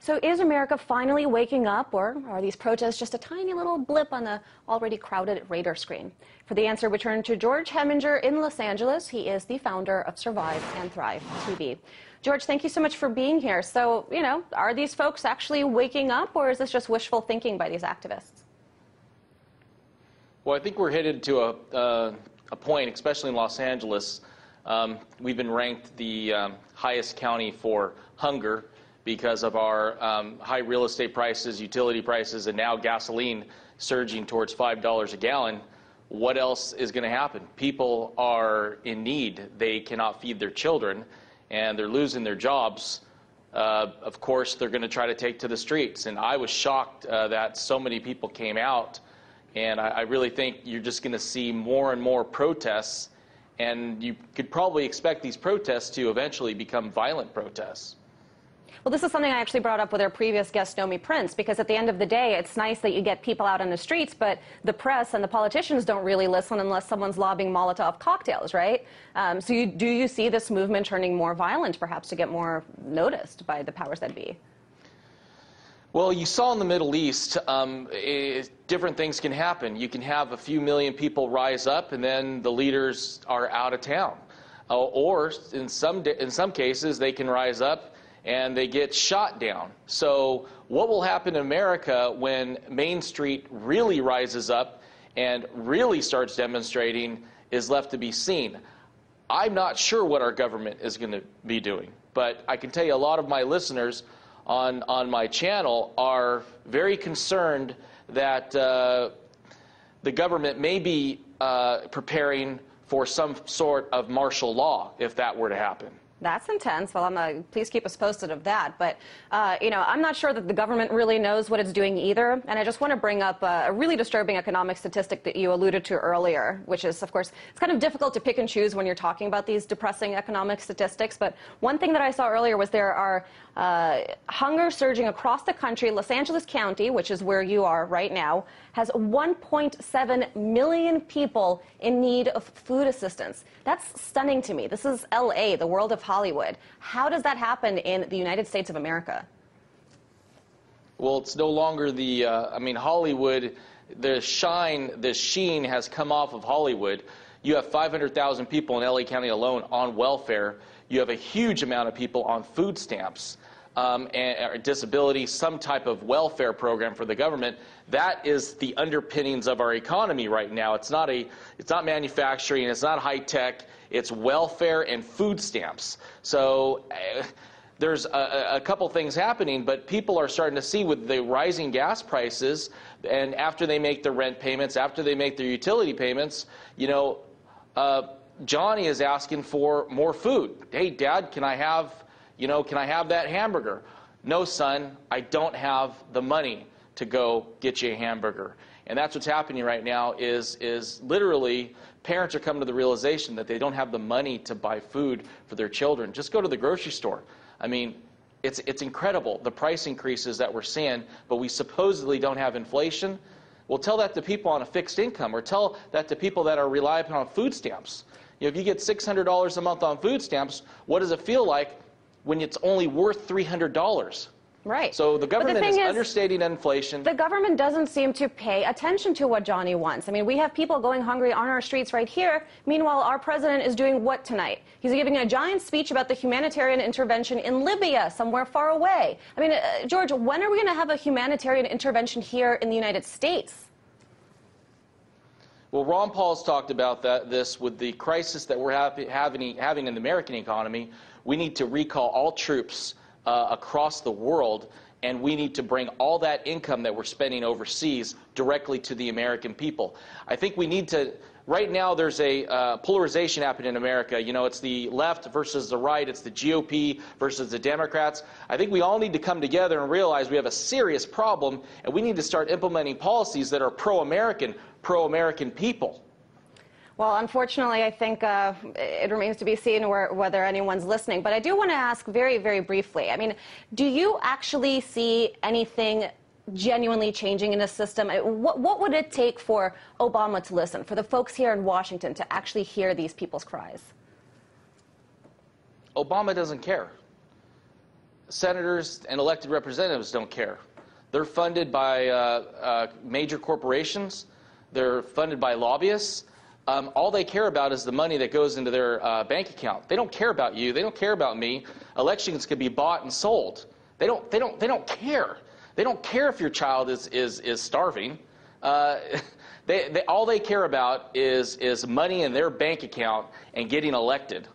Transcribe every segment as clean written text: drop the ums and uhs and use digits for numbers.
So is America finally waking up, or are these protests just a tiny little blip on the already crowded radar screen? For the answer, we turn to George Heminger in Los Angeles. He is the founder of Survive and Thrive TV. George, thank you so much for being here. So, are these folks actually waking up, or is this just wishful thinking by these activists? Well, I think we're headed to a point, especially in Los Angeles. We've been ranked the highest county for hunger because of our high real estate prices, utility prices, and now gasoline surging towards $5 a gallon. What else is going to happen? People are in need. They cannot feed their children, and they're losing their jobs. Of course, they're going to try to take to the streets. And I was shocked that so many people came out. And I really think you're just going to see more and more protests. And you could probably expect these protests to eventually become violent protests. Well, this is something I actually brought up with our previous guest, Nomi Prince, because at the end of the day, it's nice that you get people out on the streets, but the press and the politicians don't really listen unless someone's lobbing Molotov cocktails, right? So do you see this movement turning more violent, perhaps to get more noticed by the powers that be? Well, you saw in the Middle East, different things can happen. You can have a few million people rise up, and then the leaders are out of town. Or in some cases, they can rise up and they get shot down. So what will happen in America when Main Street really rises up and really starts demonstrating is left to be seen. I'm not sure what our government is going to be doing, but I can tell you a lot of my listeners on my channel are very concerned that the government may be preparing for some sort of martial law if that were to happen. That's intense. Well, please keep us posted of that. But, I'm not sure that the government really knows what it's doing either. And I just want to bring up a really disturbing economic statistic that you alluded to earlier, which is, of course, it's kind of difficult to pick and choose when you're talking about these depressing economic statistics. But one thing that I saw earlier was there are hunger surging across the country. Los Angeles County, which is where you are right now, has 1.7 million people in need of food assistance. That's stunning to me. This is LA, the world of Hollywood. How does that happen in the United States of America? Well, it's no longer Hollywood, the sheen has come off of Hollywood. You have 500,000 people in LA County alone on welfare. You have a huge amount of people on food stamps. And disability, some type of welfare program for the government. That is the underpinnings of our economy right now. It's not manufacturing, it's not high tech, it's welfare and food stamps. So there's a couple things happening, but people are starting to see with the rising gas prices, and after they make their rent payments, after they make their utility payments, Johnny is asking for more food. Hey, Dad, can I have that hamburger? No, son, I don't have the money to go get you a hamburger. And that's what's happening right now is literally parents are coming to the realization that they don't have the money to buy food for their children. Just go to the grocery store. I mean, it's incredible, the price increases that we're seeing, but we supposedly don't have inflation. Well, tell that to people on a fixed income, or tell that to people that are relying on food stamps. If you get $600 a month on food stamps, what does it feel like when it's only worth $300? Right. So the government is understating inflation. The government doesn't seem to pay attention to what Johnny wants. I mean, we have people going hungry on our streets right here. Meanwhile, our president is doing what tonight? He's giving a giant speech about the humanitarian intervention in Libya, somewhere far away. I mean, George, when are we going to have a humanitarian intervention here in the United States? Well, Ron Paul's talked about this with the crisis that we're having in the American economy. We need to recall all troops across the world, and we need to bring all that income that we're spending overseas directly to the American people. I think we need to, right now there's a polarization happening in America. It's the left versus the right, it's the GOP versus the Democrats. I think we all need to come together and realize we have a serious problem, and we need to start implementing policies that are pro-American people. Well, unfortunately, I think it remains to be seen whether anyone's listening. But I do want to ask very, very briefly. I mean, do you actually see anything genuinely changing in the system? What would it take for Obama to listen, for the folks here in Washington to actually hear these people's cries? Obama doesn't care. senators and elected representatives don't care. They're funded by major corporations. They're funded by lobbyists. All they care about is the money that goes into their bank account. They don't care about you. They don't care about me. Elections can be bought and sold. They don't care. They don't care if your child is starving. All they care about is money in their bank account and getting elected.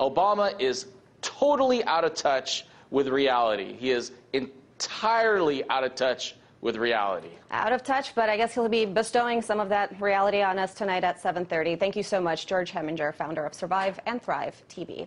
Obama is totally out of touch with reality. He is entirely out of touch with reality. Out of touch, but I guess he'll be bestowing some of that reality on us tonight at 7:30. Thank you so much, George Heminger, founder of Survive and Thrive TV.